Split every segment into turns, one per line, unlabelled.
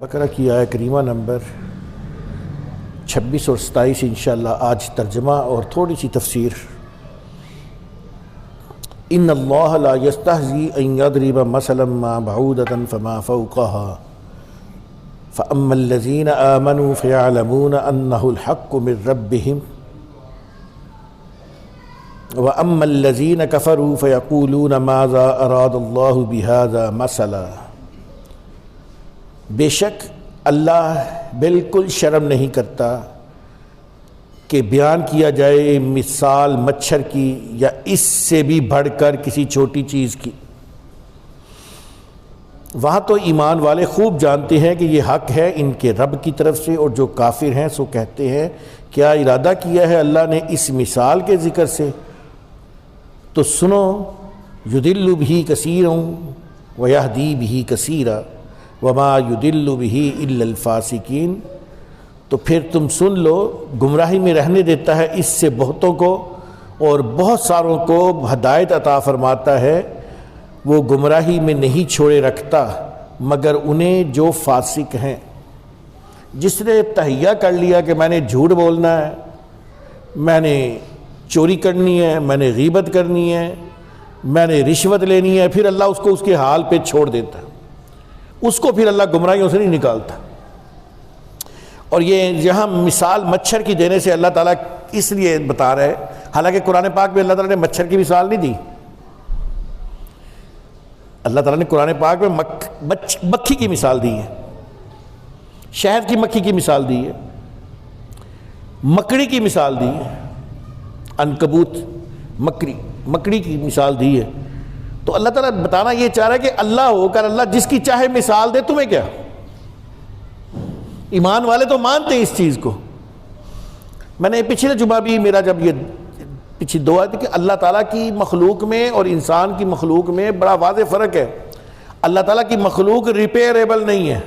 بقرہ کی آیہ کریمہ نمبر 26 اور 27 انشاءاللہ آج ترجمہ اور تھوڑی سی تفسیر۔ ان اللہ لا یستحزی ان یضرب مثلا ما بعودۃ فما فوقها فاما الذین آمنوا فیعلمون انہ الحق من ربهم واما الذین کفروا فیقولون ماذا اراد اللہ بہذا مثلا۔ بے شک اللہ بالکل شرم نہیں کرتا کہ بیان کیا جائے مثال مچھر کی یا اس سے بھی بڑھ کر کسی چھوٹی چیز کی۔ وہاں تو ایمان والے خوب جانتے ہیں کہ یہ حق ہے ان کے رب کی طرف سے، اور جو کافر ہیں سو کہتے ہیں کیا ارادہ کیا ہے اللہ نے اس مثال کے ذکر سے؟ تو سنو، یضل بہ کثیرا ویہدی بہ کثیرا وما یضل بہ الا الفاسقین۔ تو پھر تم سن لو، گمراہی میں رہنے دیتا ہے اس سے بہتوں کو اور بہت ساروں کو ہدایت عطا فرماتا ہے، وہ گمراہی میں نہیں چھوڑے رکھتا مگر انہیں جو فاسق ہیں۔ جس نے تہیہ کر لیا کہ میں نے جھوٹ بولنا ہے، میں نے چوری کرنی ہے، میں نے غیبت کرنی ہے، میں نے رشوت لینی ہے، پھر اللہ اس کو اس کے حال پہ چھوڑ دیتا ہے، اس کو پھر اللہ گمراہیوں سے نہیں نکالتا۔ اور یہ یہاں مثال مچھر کی دینے سے اللہ تعالیٰ اس لیے بتا رہے، حالانکہ قرآن پاک میں اللہ تعالیٰ نے مچھر کی مثال نہیں دی۔ اللہ تعالیٰ نے قرآن پاک میں مکھی کی مثال دی ہے، شہد کی مکھی کی مثال دی ہے، مکڑی کی مثال دی ہے، عنکبوت مکڑی کی مثال دی ہے۔ تو اللہ تعالیٰ بتانا یہ چاہ رہا ہے کہ اللہ ہو کر اللہ جس کی چاہے مثال دے، تمہیں کیا؟ ایمان والے تو مانتے ہیں اس چیز کو۔ میں نے پچھلے جمعہ بھی میرا جب یہ پچھلی دعا تھی کہ اللہ تعالیٰ کی مخلوق میں اور انسان کی مخلوق میں بڑا واضح فرق ہے۔ اللہ تعالیٰ کی مخلوق ریپیریبل نہیں ہے،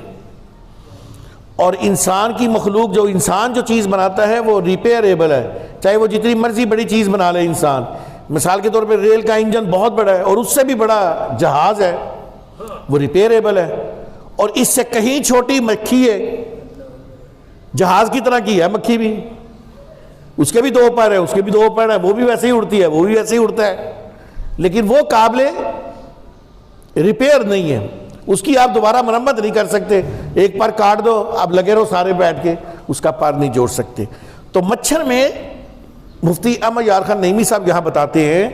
اور انسان کی مخلوق جو انسان جو چیز بناتا ہے وہ ریپیریبل ہے، چاہے وہ جتنی مرضی بڑی چیز بنا لے انسان۔ مثال کے طور پہ ریل کا انجن بہت بڑا ہے اور اس سے بھی بڑا جہاز ہے، وہ ریپیریبل ہے، اور اس سے کہیں چھوٹی مکھی ہے، جہاز کی طرح کی ہے مکھی بھی، اس کے بھی دو پر ہے، اس کے بھی دو پر ہے، وہ بھی ویسے ہی اڑتی ہے، وہ بھی ویسے ہی اڑتا ہے، لیکن وہ قابل ریپیئر نہیں ہے، اس کی آپ دوبارہ مرمت نہیں کر سکتے، ایک پر کاٹ دو آپ لگے رہو سارے بیٹھ کے، اس کا پر نہیں جوڑ سکتے۔ تو مچھر میں مفتی احمد یار خان نعیمی صاحب یہاں بتاتے ہیں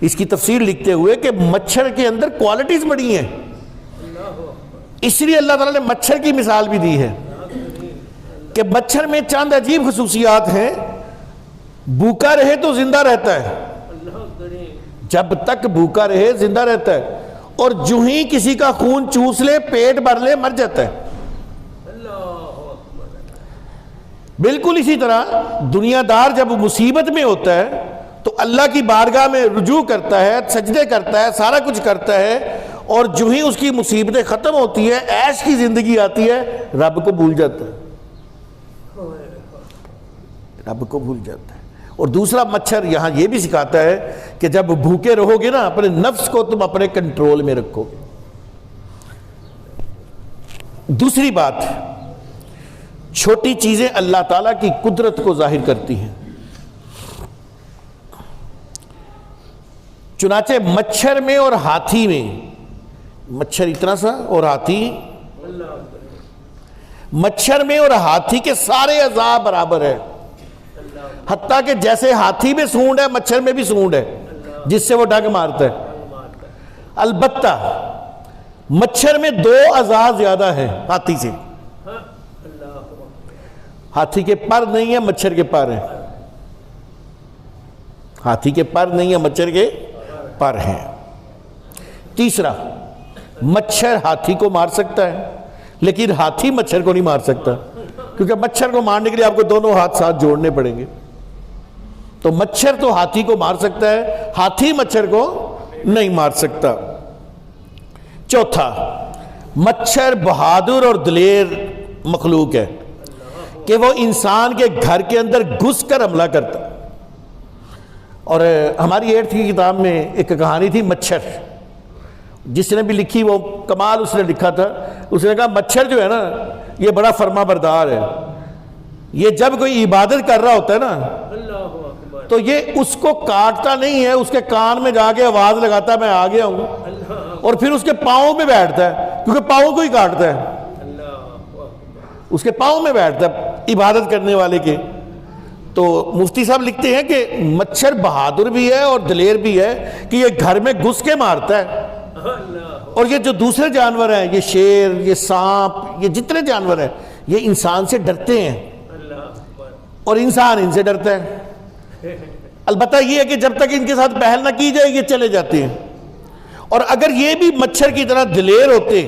اس کی تفسیر لکھتے ہوئے کہ مچھر کے اندر کوالٹیز بڑی ہیں، اس لیے اللہ تعالیٰ نے مچھر کی مثال بھی دی ہے کہ مچھر میں چند عجیب خصوصیات ہیں۔ بھوکا رہے تو زندہ رہتا ہے، جب تک بھوکا رہے زندہ رہتا ہے، اور جو ہی کسی کا خون چوس لے پیٹ بھر لے مر جاتا ہے۔ بالکل اسی طرح دنیا دار جب مصیبت میں ہوتا ہے تو اللہ کی بارگاہ میں رجوع کرتا ہے، سجدے کرتا ہے، سارا کچھ کرتا ہے، اور جو ہی اس کی مصیبتیں ختم ہوتی ہے، عیش کی زندگی آتی ہے، رب کو بھول جاتا ہے، رب کو بھول جاتا ہے۔ اور دوسرا مچھر یہاں یہ بھی سکھاتا ہے کہ جب بھوکے رہو گے نا، اپنے نفس کو تم اپنے کنٹرول میں رکھو گے۔ دوسری بات، چھوٹی چیزیں اللہ تعالیٰ کی قدرت کو ظاہر کرتی ہیں۔ چنانچہ مچھر میں اور ہاتھی میں، مچھر اتنا سا اور ہاتھی، مچھر میں اور ہاتھی کے سارے اعضاء برابر ہے، حتیٰ کہ جیسے ہاتھی میں سونڈ ہے مچھر میں بھی سونڈ ہے جس سے وہ ڈنگ مارتا ہے۔ البتہ مچھر میں 2 اعضاء زیادہ ہیں ہاتھی سے، ہاتھی کے پر نہیں ہے، مچھر کے پر ہیں، ہاتھی کے پر نہیں ہے، مچھر کے پر ہیں۔ تیسرا، مچھر ہاتھی کو مار سکتا ہے لیکن ہاتھی مچھر کو نہیں مار سکتا، کیونکہ مچھر کو مارنے کے لیے آپ کو دونوں ہاتھ ساتھ جوڑنے پڑیں گے۔ تو مچھر تو ہاتھی کو مار سکتا ہے، ہاتھی مچھر کو نہیں مار سکتا۔ چوتھا، مچھر بہادر اور دلیر مخلوق ہے کہ وہ انسان کے گھر کے اندر گھس کر حملہ کرتا۔ اور ہماری 8th کی کتاب میں ایک کہانی تھی مچھر، جس نے بھی لکھی وہ کمال اس نے لکھا تھا. اس نے کہا مچھر جو ہے نا یہ بڑا فرما بردار ہے, یہ جب کوئی عبادت کر رہا ہوتا ہے نا تو یہ اس کو کاٹتا نہیں ہے, اس کے کان میں جا کے آواز لگاتا ہے میں آ گیا ہوں, اور پھر اس کے پاؤں پہ بیٹھتا ہے کیونکہ پاؤں کو ہی کاٹتا ہے, اس کے پاؤں میں بیٹھتا ہے عبادت کرنے والے کے. تو مفتی صاحب لکھتے ہیں کہ مچھر بہادر بھی ہے اور دلیر بھی ہے کہ یہ گھر میں گھس کے مارتا ہے, اور یہ جو دوسرے جانور ہیں, یہ شیر, یہ سانپ, یہ جتنے جانور ہیں یہ انسان سے ڈرتے ہیں اور انسان ان سے ڈرتا ہے. البتہ یہ ہے کہ جب تک ان کے ساتھ پہل نہ کی جائے یہ چلے جاتے ہیں, اور اگر یہ بھی مچھر کی طرح دلیر ہوتے,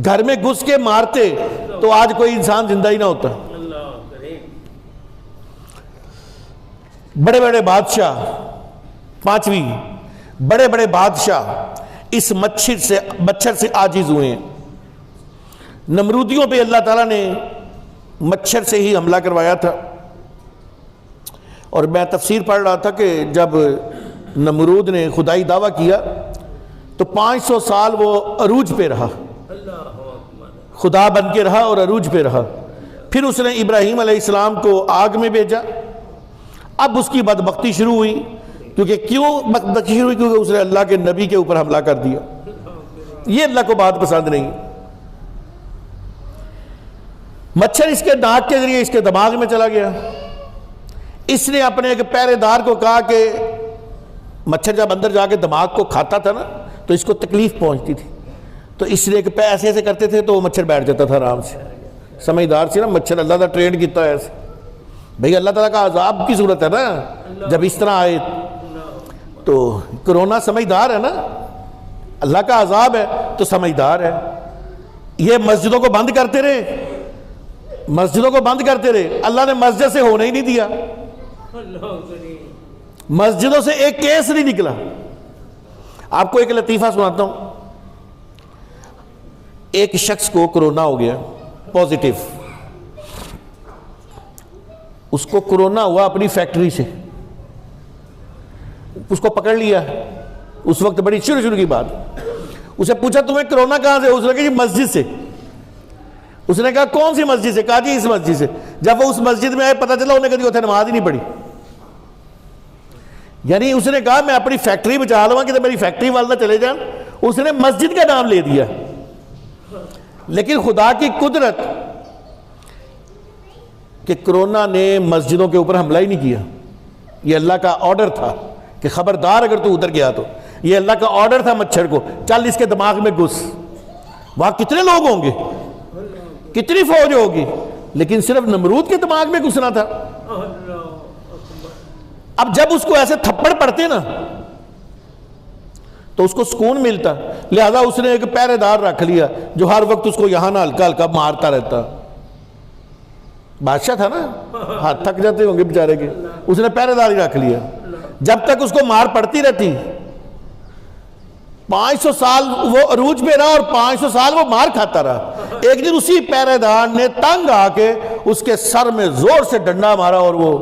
گھر میں گھس کے مارتے, تو آج کوئی انسان زندہ ہی نہ ہوتا. بڑے بڑے بادشاہ, پانچویں, بڑے بڑے بادشاہ اس مچھر سے عاجز ہوئے ہیں. نمرودیوں پہ اللہ تعالیٰ نے مچھر سے ہی حملہ کروایا تھا, اور میں تفسیر پڑھ رہا تھا کہ جب نمرود نے خدائی دعویٰ کیا تو 500 سال وہ عروج پہ رہا, خدا بن کے رہا اور عروج پہ رہا. پھر اس نے ابراہیم علیہ السلام کو آگ میں بھیجا. اب اس کی بدبختی شروع ہوئی, کیوں بدبختی شروع ہوئی؟ کیونکہ اس نے اللہ کے نبی کے اوپر حملہ کر دیا. یہ اللہ کو بات پسند نہیں. مچھر اس کے ناک کے ذریعے اس کے دماغ میں چلا گیا. اس نے اپنے ایک پہرے دار کو کہا کہ مچھر جب اندر جا کے دماغ کو کھاتا تھا نا تو اس کو تکلیف پہنچتی تھی, تو اس نے ایسے ایسے کرتے تھے تو وہ مچھر بیٹھ جاتا تھا آرام سے. سمجھدار سے نا مچھر اللہ تعالیٰ ٹرینڈ کیتا ہے ایسے. بھئی اللہ تعالیٰ کا عذاب کی صورت ہے نا جب اس طرح آئے, تو کرونا سمجھدار ہے نا, اللہ کا عذاب ہے تو سمجھدار ہے. یہ مسجدوں کو بند کرتے رہے, مسجدوں کو بند کرتے رہے, اللہ نے مسجد سے ہونے ہی نہیں دیا, مسجدوں سے ایک کیس نہیں نکلا. آپ کو ایک لطیفہ سناتا ہوں. ایک شخص کو کرونا ہو گیا پازیٹیو, اس کو کرونا ہوا اپنی فیکٹری سے, اس کو پکڑ لیا. اس وقت بڑی شروع کی بات, اسے پوچھا تمہیں کرونا کہاں سے؟ اس نے کہا جی مسجد سے. اس نے کہا کون سی مسجد سے؟ کہا جی اس مسجد سے. جب وہ اس مسجد میں آئے پتہ چلا انہیں کہا اتنے نماز ہی نہیں پڑھی. یعنی اس نے کہا میں اپنی فیکٹری بچا لوں گا کہ میری فیکٹری والدہ چلے جائیں, اس نے مسجد کا نام لے دیا. لیکن خدا کی قدرت کہ کرونا نے مسجدوں کے اوپر حملہ ہی نہیں کیا. یہ اللہ کا آرڈر تھا کہ خبردار اگر تو ادھر گیا تو, یہ اللہ کا آرڈر تھا مچھر کو, چل اس کے دماغ میں گھس. وہاں کتنے لوگ ہوں گے, کتنی فوج ہوگی, لیکن صرف نمرود کے دماغ میں گھسنا تھا. اب جب اس کو ایسے تھپڑ پڑتے نا تو اس کو سکون ملتا, لہذا اس نے ایک پہرے دار رکھ لیا جو ہر وقت اس کو یہاں نہ ہلکا ہلکا مارتا رہتا. بادشاہ تھا نا, ہاتھ تھک جاتے ہوں گے بیچارے کے, اس نے پہرے دار ہی رکھ لیا. جب تک اس کو مار پڑتی رہتی, 500 سال وہ عروج پہ رہا اور 500 سال وہ مار کھاتا رہا. ایک دن اسی پہرے دار نے تنگ آ کے اس کے سر میں زور سے ڈنڈا مارا اور وہ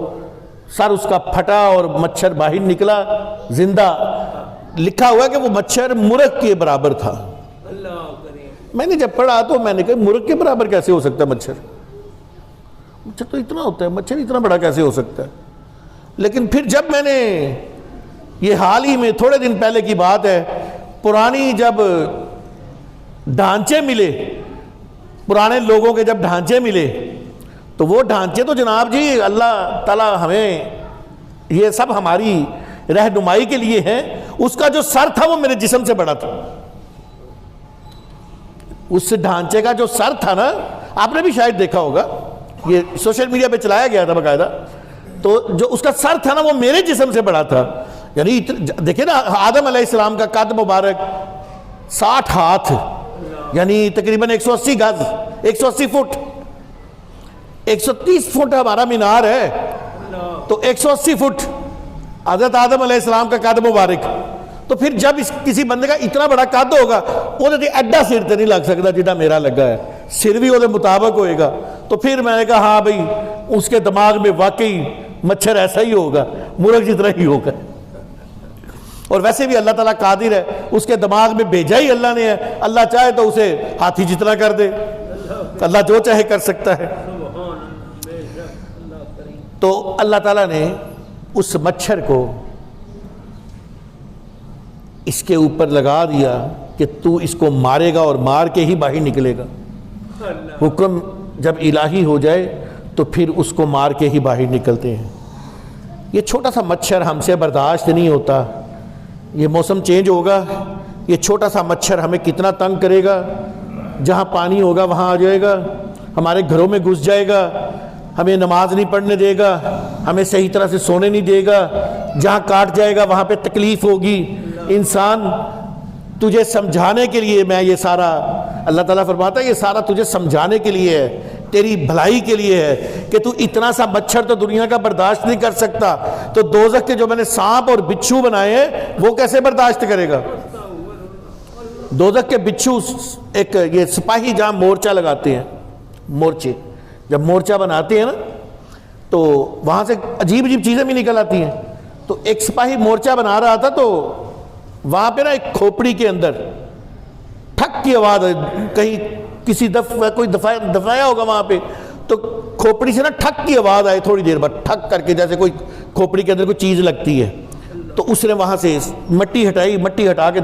سر اس کا پھٹا اور مچھر باہر نکلا زندہ. لکھا ہوا ہے کہ وہ مچھر مرغ کے برابر تھا. میں نے جب پڑھا تو میں نے کہا مرغ کے برابر کیسے ہو سکتا ہے مچھر؟ مچھر تو اتنا ہوتا ہے, مچھر اتنا بڑا کیسے ہو سکتا ہے؟ لیکن پھر جب میں نے, یہ حال ہی میں تھوڑے دن پہلے کی بات ہے, پرانی جب ڈھانچے ملے, پرانے لوگوں کے جب ڈھانچے ملے تو وہ ڈھانچے تو جناب جی اللہ تعالیٰ ہمیں, یہ سب ہماری رہنمائی کے لیے ہیں. اس کا جو سر تھا وہ میرے جسم سے بڑا تھا. اس ڈھانچے کا جو سر تھا نا, آپ نے بھی شاید دیکھا ہوگا, یہ سوشل میڈیا پہ چلایا گیا تھا باقاعدہ, تو جو اس کا سر تھا نا وہ میرے جسم سے بڑا تھا. یعنی دیکھیں نا آدم علیہ السلام کا قد مبارک 60 ہاتھ, یعنی تقریباً 180 گز, 180 فٹ, 130 فٹ ہمارا مینار ہے, تو 180 فٹ حضرت آدم علیہ السلام کا قد مبارک. تو پھر جب کسی بندے کا اتنا بڑا قد ہوگا, وہ ایڈا سر تے نہیں لگ سکتا جتنا میرا لگا ہے, سر بھی وہ مطابق ہوئے گا. تو پھر میں نے کہا ہاں بھئی اس کے دماغ میں واقعی مچھر ایسا ہی ہوگا, مرغ جتنا ہی ہوگا. اور ویسے بھی اللہ تعالیٰ قادر ہے، اس کے دماغ میں بھیجا ہی اللہ نے ہے، اللہ چاہے تو اسے ہاتھی جتنا کر دے، اللہ جو چاہے کر سکتا ہے۔ تو اللہ تعالیٰ نے اس مچھر کو اس کے اوپر لگا دیا کہ تو اس کو مارے گا اور مار کے ہی باہر نکلے گا۔ حکم جب الہی ہو جائے تو پھر اس کو مار کے ہی باہر نکلتے ہیں۔ یہ چھوٹا سا مچھر ہم سے برداشت نہیں ہوتا، یہ موسم چینج ہوگا، یہ چھوٹا سا مچھر ہمیں کتنا تنگ کرے گا، جہاں پانی ہوگا وہاں آ جائے گا، ہمارے گھروں میں گھس جائے گا، ہمیں نماز نہیں پڑھنے دے گا، ہمیں صحیح طرح سے سونے نہیں دے گا، جہاں کاٹ جائے گا وہاں پہ تکلیف ہوگی۔ انسان تجھے سمجھانے کے لیے میں یہ سارا، اللہ تعالیٰ فرماتا ہے یہ سارا تجھے سمجھانے کے لیے ہے، تیری بھلائی کے لیے ہے کہ تو اتنا سا مچھر تو دنیا کا برداشت نہیں کر سکتا، تو دوزخ کے جو میں نے سانپ اور بچھو بنائے ہیں وہ کیسے برداشت کرے گا؟ دوزخ کے بچھو ایک یہ سپاہی جہاں مورچہ لگاتے ہیں، مورچے جب مورچہ بناتے ہیں نا تو وہاں سے عجیب عجیب چیزیں بھی نکل آتی ہیں۔ تو ایک سپاہی مورچہ بنا رہا تھا تو وہاں پہ نا ایک کھوپڑی کے اندر ٹھک کی آواز، کہیں کسی کوئی دفایا ہوگا وہاں پہ، تو کھوپڑی سے نا ٹھک کی آواز آئے تھوڑی دیر بعد، ٹھک کر کے جیسے کوئی کھوپڑی کے اندر کوئی چیز لگتی ہے۔ تو اس نے وہاں سے مٹی ہٹائی، مٹی ہٹا کے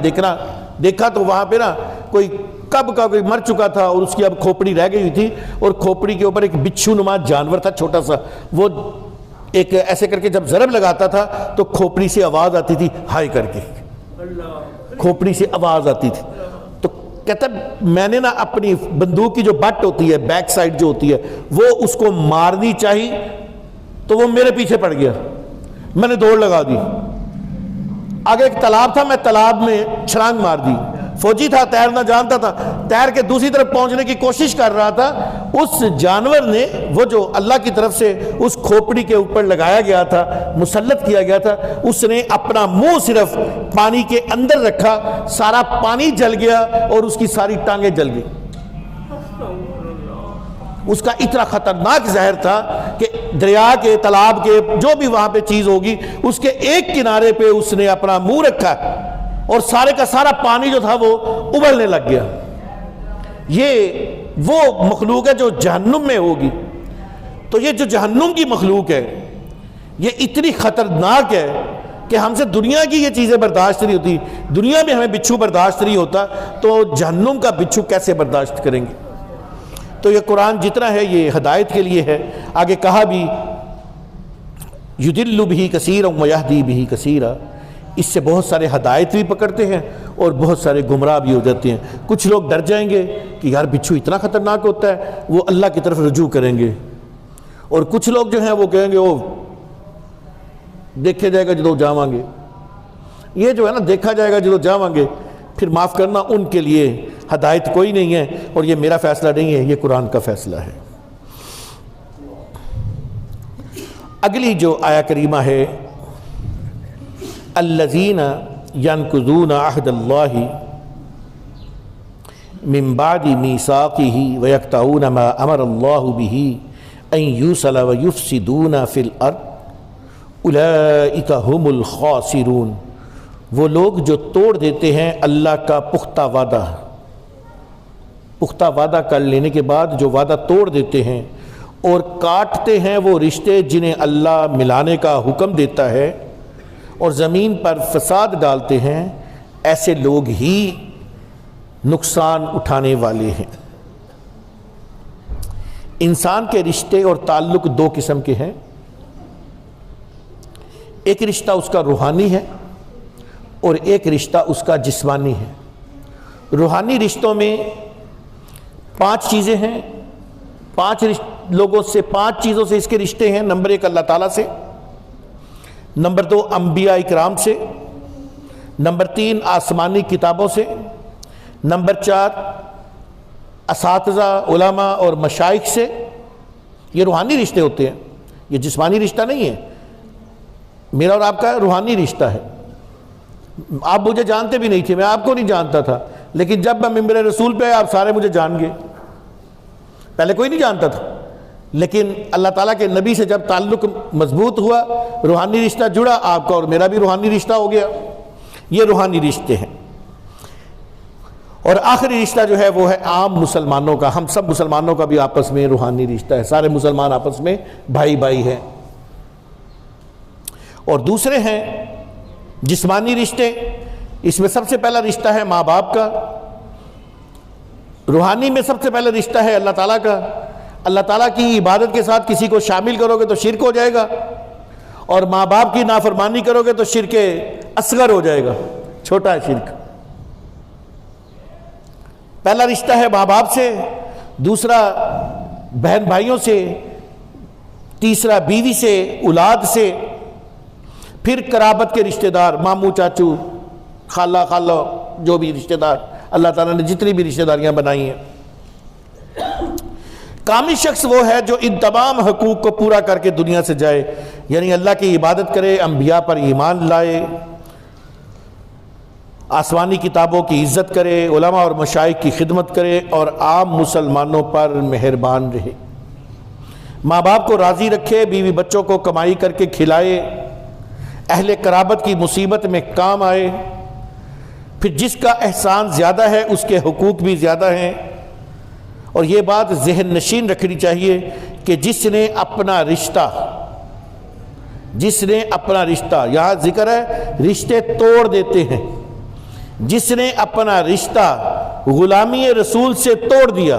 دیکھا تو وہاں پہ نا کوئی کب کا کوئی مر چکا تھا اور اس کی اب کھوپڑی رہ گئی تھی، اور کھوپڑی کے اوپر ایک بچھو نما جانور تھا چھوٹا سا، وہ ایک ایسے کر کے جب ضرب لگاتا تھا تو کھوپڑی سے آواز آتی تھی، ہائے کر کے کھوپڑی سے آواز آتی تھی۔ تو کہتا میں نے نا اپنی بندوق کی جو بٹ ہوتی ہے، بیک سائڈ جو ہوتی ہے، وہ اس کو مارنی چاہی تو وہ میرے پیچھے پڑ گیا، میں نے دوڑ لگا دی، آگے ایک تالاب تھا، میں تالاب میں چھلانگ مار دی، فوجی تھا تیرنا جانتا تھا، تیر کے دوسری طرف پہنچنے کی کوشش کر رہا تھا، اس جانور نے وہ جو اللہ کی طرف سے اس کھوپڑی کے اوپر لگایا گیا تھا، مسلط کیا گیا تھا، اس نے اپنا منہ صرف پانی کے اندر رکھا، سارا پانی جل گیا اور اس کی ساری ٹانگیں جل گئی۔ اس کا اتنا خطرناک زہر تھا کہ دریا کے، تالاب کے، جو بھی وہاں پہ چیز ہوگی، اس کے ایک کنارے پہ اس نے اپنا منہ رکھا اور سارے کا سارا پانی جو تھا وہ ابلنے لگ گیا۔ یہ وہ مخلوق ہے جو جہنم میں ہوگی۔ تو یہ جو جہنم کی مخلوق ہے یہ اتنی خطرناک ہے کہ ہم سے دنیا کی یہ چیزیں برداشت نہیں ہوتی، دنیا میں ہمیں بچھو برداشت نہیں ہوتا تو جہنم کا بچھو کیسے برداشت کریں گے؟ تو یہ قرآن جتنا ہے یہ ہدایت کے لیے ہے۔ آگے کہا بھی یُضِلُّ بِهِ كَثِيرًا وَيَهْدِي بِهِ كَثِيرًا، اس سے بہت سارے ہدایت بھی پکڑتے ہیں اور بہت سارے گمراہ بھی ہو جاتے ہیں۔ کچھ لوگ ڈر جائیں گے کہ یار بچھو اتنا خطرناک ہوتا ہے، وہ اللہ کی طرف رجوع کریں گے، اور کچھ لوگ جو ہیں وہ کہیں گے وہ دیکھے جائے گا جدو جاواں گے۔ یہ جو ہے نا دیکھا جائے گا جدو جاواں گے، پھر معاف کرنا ان کے لیے ہدایت کوئی نہیں ہے، اور یہ میرا فیصلہ نہیں ہے، یہ قرآن کا فیصلہ ہے۔ اگلی جو آیہ کریمہ ہے الذین ینقضون عہد اللہ من بعد میثاقہ ویقطعون ما امر اللہ بہ ان یوصل ویفسدون فی الارض اولئک ھم الخاسرون، وہ لوگ جو توڑ دیتے ہیں اللہ کا پختہ وعدہ کر لینے کے بعد جو وعدہ توڑ دیتے ہیں اور کاٹتے ہیں وہ رشتے جنہیں اللہ ملانے کا حکم دیتا ہے اور زمین پر فساد ڈالتے ہیں، ایسے لوگ ہی نقصان اٹھانے والے ہیں۔ انسان کے رشتے اور تعلق دو قسم کے ہیں، ایک رشتہ اس کا روحانی ہے اور ایک رشتہ اس کا جسمانی ہے۔ روحانی رشتوں میں 5 چیزیں ہیں، 5 لوگوں سے، 5 چیزوں سے اس کے رشتے ہیں۔ نمبر 1 اللہ تعالیٰ سے، نمبر 2 انبیاء اکرام سے، نمبر 3 آسمانی کتابوں سے، نمبر 4 اساتذہ، علماء اور مشائخ سے۔ یہ روحانی رشتے ہوتے ہیں، یہ جسمانی رشتہ نہیں ہے۔ میرا اور آپ کا روحانی رشتہ ہے۔ آپ مجھے جانتے بھی نہیں تھے، میں آپ کو نہیں جانتا تھا، لیکن جب میں ممبر رسول پہ آپ سارے مجھے جان گئے۔ پہلے کوئی نہیں جانتا تھا، لیکن اللہ تعالیٰ کے نبی سے جب تعلق مضبوط ہوا، روحانی رشتہ جڑا، آپ کا اور میرا بھی روحانی رشتہ ہو گیا۔ یہ روحانی رشتے ہیں۔ اور آخری رشتہ جو ہے وہ ہے عام مسلمانوں کا، ہم سب مسلمانوں کا بھی آپس میں روحانی رشتہ ہے، سارے مسلمان آپس میں بھائی بھائی ہیں۔ اور دوسرے ہیں جسمانی رشتے، اس میں سب سے پہلا رشتہ ہے ماں باپ کا۔ روحانی میں سب سے پہلا رشتہ ہے اللہ تعالیٰ کا۔ اللہ تعالیٰ کی عبادت کے ساتھ کسی کو شامل کرو گے تو شرک ہو جائے گا، اور ماں باپ کی نافرمانی کرو گے تو شرک اصغر ہو جائے گا، چھوٹا ہے شرک۔ پہلا رشتہ ہے ماں باپ سے، دوسرا بہن بھائیوں سے، تیسرا بیوی سے، اولاد سے، پھر قرابت کے رشتہ دار، ماموں چاچو، خالہ خالہ، جو بھی رشتہ دار اللہ تعالیٰ نے جتنی بھی رشتہ داریاں بنائی ہیں۔ کامل شخص وہ ہے جو ان تمام حقوق کو پورا کر کے دنیا سے جائے، یعنی اللہ کی عبادت کرے، انبیاء پر ایمان لائے، آسمانی کتابوں کی عزت کرے، علماء اور مشائخ کی خدمت کرے، اور عام مسلمانوں پر مہربان رہے، ماں باپ کو راضی رکھے، بیوی بچوں کو کمائی کر کے کھلائے، اہل قرابت کی مصیبت میں کام آئے۔ پھر جس کا احسان زیادہ ہے اس کے حقوق بھی زیادہ ہیں۔ اور یہ بات ذہن نشین رکھنی چاہیے کہ جس نے اپنا رشتہ، یہاں ذکر ہے رشتے توڑ دیتے ہیں، جس نے اپنا رشتہ غلامی رسول سے توڑ دیا،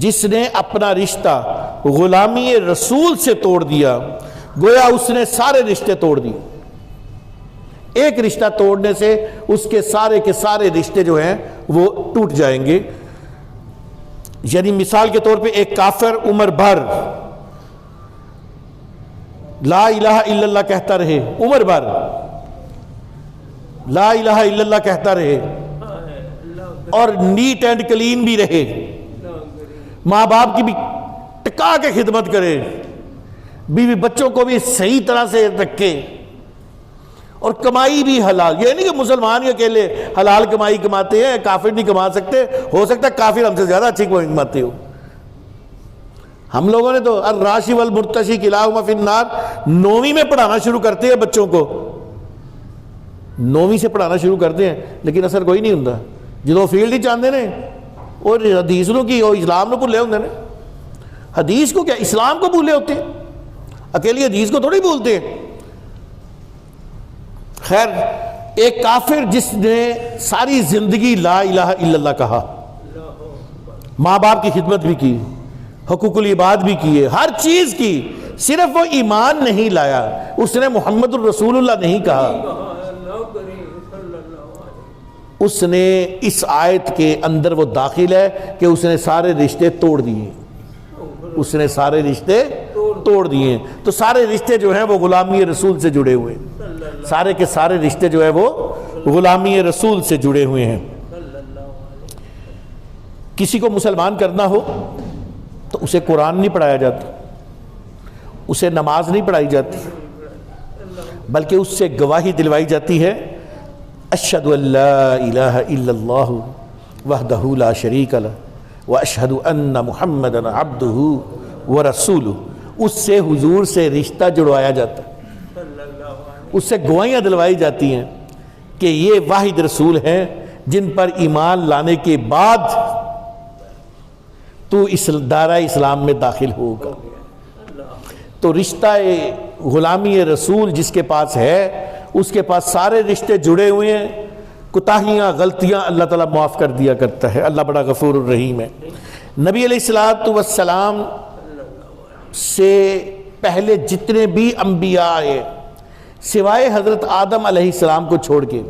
جس نے اپنا رشتہ غلامی رسول سے توڑ دیا، گویا اس نے سارے رشتے توڑ دیے۔ ایک رشتہ توڑنے سے اس کے سارے رشتے جو ہیں وہ ٹوٹ جائیں گے۔ یعنی مثال کے طور پہ ایک کافر عمر بھر لا الہ الا اللہ کہتا رہے، عمر بھر لا الہ الا اللہ کہتا رہے، اور نیٹ اینڈ کلین بھی رہے، ماں باپ کی بھی ٹکا کے خدمت کرے، بیوی بچوں کو بھی صحیح طرح سے رکھے، اور کمائی بھی حلال۔ یہ نہیں کہ مسلمان ہی اکیلے حلال کمائی کماتے ہیں، کافر نہیں کما سکتے، ہو سکتا ہے کافر ہم سے زیادہ اچھی کمائی کماتے ہو۔ ہم لوگوں نے تو الراشی والمرتشی کلاہما فی النار 9ویں میں پڑھانا شروع کرتے ہیں بچوں کو، 9ویں سے پڑھانا شروع کرتے ہیں، لیکن اثر کوئی نہیں ہوتا۔ جدو فیلڈ ہی چاہتے ہیں اور حدیث نو کی اور اسلام نو بھولے ہوتے ہیں۔ حدیث کو کیا، اسلام کو بھولے ہوتے ہیں، اکیلی حدیث کو تھوڑی بھولتے ہیں۔ خیر، ایک کافر جس نے ساری زندگی لا الہ الا اللہ کہا، ماں باپ کی خدمت بھی کی، حقوق العباد بھی کیے، ہر چیز کی، صرف وہ ایمان نہیں لایا، اس نے محمد الرسول اللہ نہیں کہا، اس نے اس آیت کے اندر وہ داخل ہے کہ اس نے سارے رشتے توڑ دیے، اس نے سارے رشتے توڑ دیے۔ تو سارے رشتے جو ہیں وہ غلامی رسول سے جڑے ہوئے، سارے کے سارے رشتے جو ہے وہ غلامی رسول سے جڑے ہوئے ہیں۔ کسی کو مسلمان کرنا ہو تو اسے قرآن نہیں پڑھایا جاتا، اسے نماز نہیں پڑھائی جاتی، بلکہ اس سے گواہی دلوائی جاتی ہے، اشہد ان لا الہ الا اللہ وحدہ لا شریک لہ واشہد ان محمدا عبدہ ورسولہ۔ اس سے حضور سے رشتہ جڑوایا جاتا ہے، اس سے گواہیاں دلوائی جاتی ہیں کہ یہ واحد رسول ہیں جن پر ایمان لانے کے بعد تو اس دائرہ اسلام میں داخل ہوگا۔ تو رشتہ غلامی رسول جس کے پاس ہے، اس کے پاس سارے رشتے جڑے ہوئے ہیں، کوتاہیاں غلطیاں اللہ تعالیٰ معاف کر دیا کرتا ہے، اللہ بڑا غفور الرحیم ہے۔ نبی علیہ السلام سے پہلے جتنے بھی انبیاء آئے سوائے حضرت آدم علیہ السلام کو چھوڑ کے،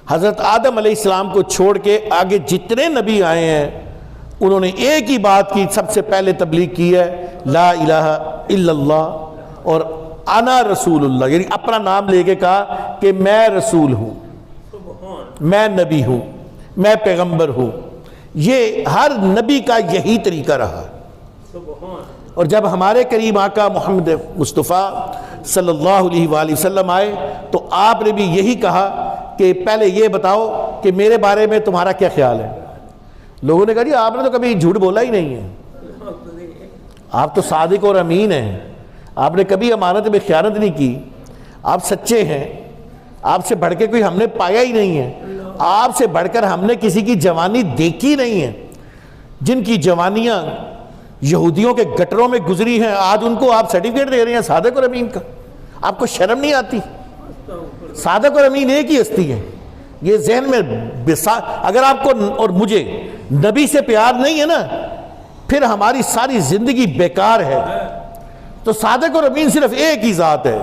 حضرت آدم علیہ السلام کو چھوڑ کے آگے جتنے نبی آئے ہیں انہوں نے ایک ہی بات کی، سب سے پہلے تبلیغ کی ہے لا الہ الا اللہ اور انا رسول اللہ، یعنی اپنا نام لے کے کہا کہ میں رسول ہوں، میں نبی ہوں، میں پیغمبر ہوں۔ یہ ہر نبی کا یہی طریقہ رہا۔ اور جب ہمارے کریم آقا محمد مصطفیٰ صلی اللہ علیہ وآلہ وسلم آئے تو آپ نے بھی یہی کہا کہ پہلے یہ بتاؤ کہ میرے بارے میں تمہارا کیا خیال ہے۔ لوگوں نے کہا جی آپ نے تو کبھی جھوٹ بولا ہی نہیں ہے، آپ تو صادق اور امین ہیں، آپ نے کبھی امانت میں خیانت نہیں کی، آپ سچے ہیں، آپ سے بڑھ کے کوئی ہم نے پایا ہی نہیں ہے، آپ سے بڑھ کر ہم نے کسی کی جوانی دیکھی نہیں ہے۔ جن کی جوانیاں یہودیوں کے گٹروں میں گزری ہیں، آج ان کو آپ سرٹیفکیٹ دے رہے ہیں صادق اور امین کا۔ آپ کو شرم نہیں آتی؟ صادق اور امین ایک ہی ہستی ہے، یہ ذہن میں اگر آپ کو اور مجھے نبی سے پیار نہیں ہے نا، پھر ہماری ساری زندگی بیکار ہے۔ تو صادق اور امین صرف ایک ہی ذات ہے،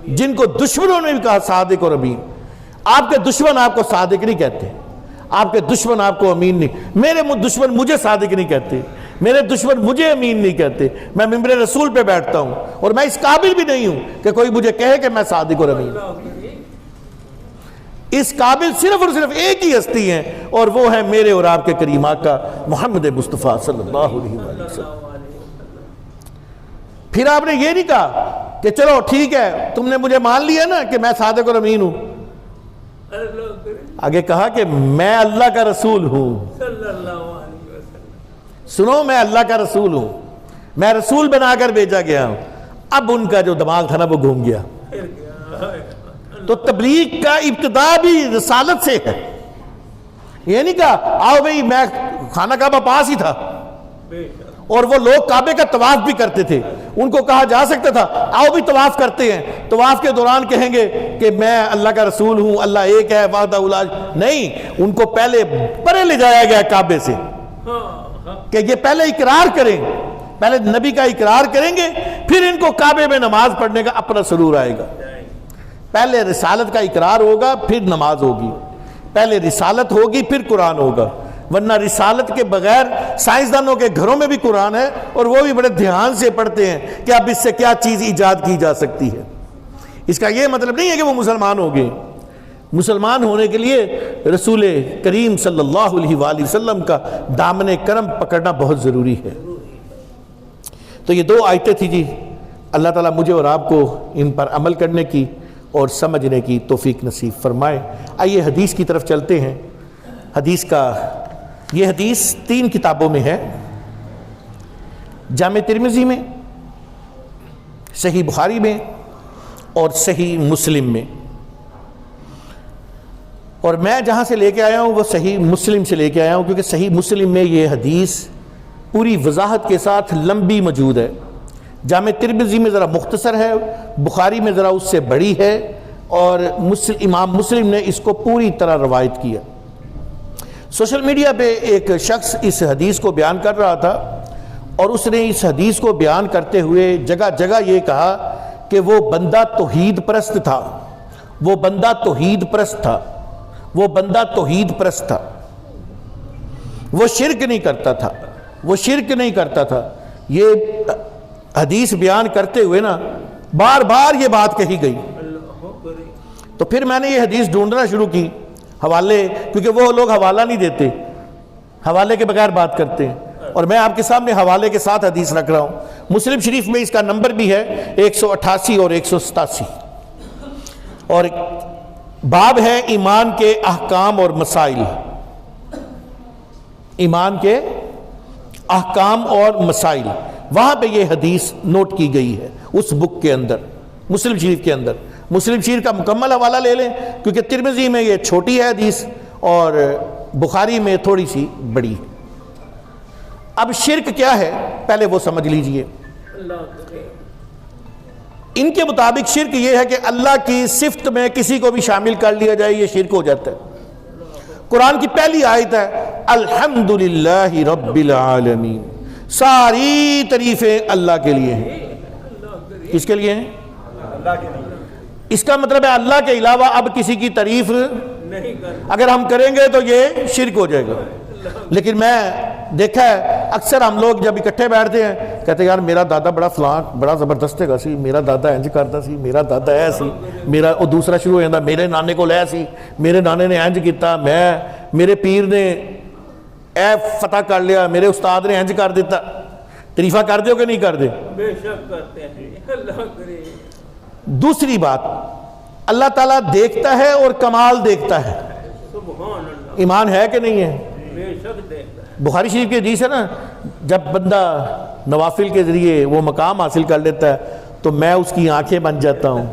جن کو دشمنوں نے بھی کہا صادق اور امین۔ آپ کے دشمن آپ کو صادق نہیں کہتے، آپ کے دشمن آپ کو امین نہیں۔ میرے دشمن مجھے صادق نہیں کہتے، میرے دشمن مجھے امین نہیں کہتے۔ میں ممبر رسول پہ بیٹھتا ہوں اور میں اس قابل بھی نہیں ہوں کہ کوئی مجھے کہے کہ میں صادق اور امین۔ اس قابل صرف اور صرف ایک ہی ہستی ہیں، اور وہ ہے میرے اور آپ کے کریم آقا محمد مصطفیٰ صلی اللہ علیہ وسلم۔ پھر آپ نے یہ نہیں کہا کہ چلو ٹھیک ہے تم نے مجھے مان لیا نا کہ میں صادق اور امین ہوں، آگے کہا کہ میں اللہ کا رسول ہوں۔ سنو، میں اللہ کا رسول ہوں، میں رسول بنا کر بھیجا گیا ہوں۔ اب ان کا جو دماغ تھا نا وہ گھوم گیا۔ تو تبلیغ کا ابتدا بھی رسالت سے ہے۔ یہ نہیں کہا آؤ بھئی، میں خانہ کعبہ پاس ہی تھا اور وہ لوگ کعبے کا طواف بھی کرتے تھے، ان کو کہا جا سکتا تھا آؤ بھی طواف کرتے ہیں، طواف کے دوران کہیں گے کہ میں اللہ کا رسول ہوں، اللہ ایک ہے وحدہ لا شریک۔ نہیں، ان کو پہلے پرے لے جایا گیا کعبے سے کہ یہ پہلے اقرار کریں، پہلے نبی کا اقرار کریں گے، پھر ان کو کعبے میں نماز پڑھنے کا اپنا سرور آئے گا۔ پہلے رسالت کا اقرار ہوگا پھر نماز ہوگی، پہلے رسالت ہوگی پھر قرآن ہوگا، ورنہ رسالت کے بغیر سائنسدانوں کے گھروں میں بھی قرآن ہے اور وہ بھی بڑے دھیان سے پڑھتے ہیں کہ اب اس سے کیا چیز ایجاد کی جا سکتی ہے۔ اس کا یہ مطلب نہیں ہے کہ وہ مسلمان ہو گئے۔ مسلمان ہونے کے لیے رسول کریم صلی اللہ علیہ وآلہ وسلم کا دامن کرم پکڑنا بہت ضروری ہے۔ تو یہ دو آیتیں تھی جی، اللہ تعالیٰ مجھے اور آپ کو ان پر عمل کرنے کی اور سمجھنے کی توفیق نصیب فرمائے۔ آئیے حدیث کی طرف چلتے ہیں۔ حدیث کا یہ حدیث 3 کتابوں میں ہے، جامع ترمذی میں، صحیح بخاری میں اور صحیح مسلم میں۔ اور میں جہاں سے لے کے آیا ہوں وہ صحیح مسلم سے لے کے آیا ہوں، کیونکہ صحیح مسلم میں یہ حدیث پوری وضاحت کے ساتھ لمبی موجود ہے۔ جامع ترمذی میں ذرا مختصر ہے، بخاری میں ذرا اس سے بڑی ہے، اور امام مسلم نے اس کو پوری طرح روایت کیا۔ سوشل میڈیا پہ ایک شخص اس حدیث کو بیان کر رہا تھا، اور اس نے اس حدیث کو بیان کرتے ہوئے جگہ جگہ یہ کہا کہ وہ بندہ توحید پرست تھا، وہ بندہ توحید پرست تھا، وہ بندہ توحید پرست تھا، وہ شرک نہیں کرتا تھا، وہ شرک نہیں کرتا تھا۔ یہ حدیث بیان کرتے ہوئے نا بار بار یہ بات کہی گئی۔ تو پھر میں نے یہ حدیث ڈھونڈنا شروع کی، حوالے، کیونکہ وہ لوگ حوالہ نہیں دیتے، حوالے کے بغیر بات کرتے ہیں، اور میں آپ کے سامنے حوالے کے ساتھ حدیث رکھ رہا ہوں۔ مسلم شریف میں اس کا نمبر بھی ہے 188 اور 187، اور باب ہے ایمان کے احکام اور مسائل، ایمان کے احکام اور مسائل، وہاں پہ یہ حدیث نوٹ کی گئی ہے اس بک کے اندر، مسلم شریف کے اندر۔ مسلم شریف کا مکمل حوالہ لے لیں، کیونکہ ترمذی میں یہ چھوٹی ہے حدیث اور بخاری میں تھوڑی سی بڑی ہے۔ اب شرک کیا ہے پہلے وہ سمجھ لیجئے۔ ان کے مطابق شرک یہ ہے کہ اللہ کی صفت میں کسی کو بھی شامل کر لیا جائے، یہ شرک ہو جاتا ہے۔ قرآن کی پہلی آیت ہے الحمدللہ رب العالمین، ساری تعریفیں اللہ کے لیے ہیں۔ کس کے لیے ہیں؟ اللہ کے لیے۔ اس کا مطلب ہے اللہ کے علاوہ اب کسی کی تعریف اگر ہم کریں گے تو یہ شرک ہو جائے گا۔ لیکن میں دیکھا ہے اکثر ہم لوگ جب اکٹھے بیٹھتے ہیں کہتے ہیں یار میرا دادا بڑا فلاں بڑا زبردست ہے سی، میرا دادا انج کرتا سی، میرا دادا ہے سی، میرا، اور دوسرا شروع ہو جاتا میرے نانے کو لے سی، میرے نانے نے انج کیتا، میرے پیر نے اے فتح کر لیا، میرے استاد نے انج کر دیتا۔ تعریفہ کر دے کہ نہیں کر دے؟ بے شک کرتے ہیں، اللہ کرے۔ دوسری بات، اللہ تعالیٰ دیکھتا ہے اور کمال دیکھتا ہے، ایمان ہے کہ نہیں ہے؟ بخاری شریف کی حدیث ہے نا، جب بندہ نوافل کے ذریعے وہ مقام حاصل کر لیتا ہے تو میں اس کی آنکھیں بن جاتا ہوں،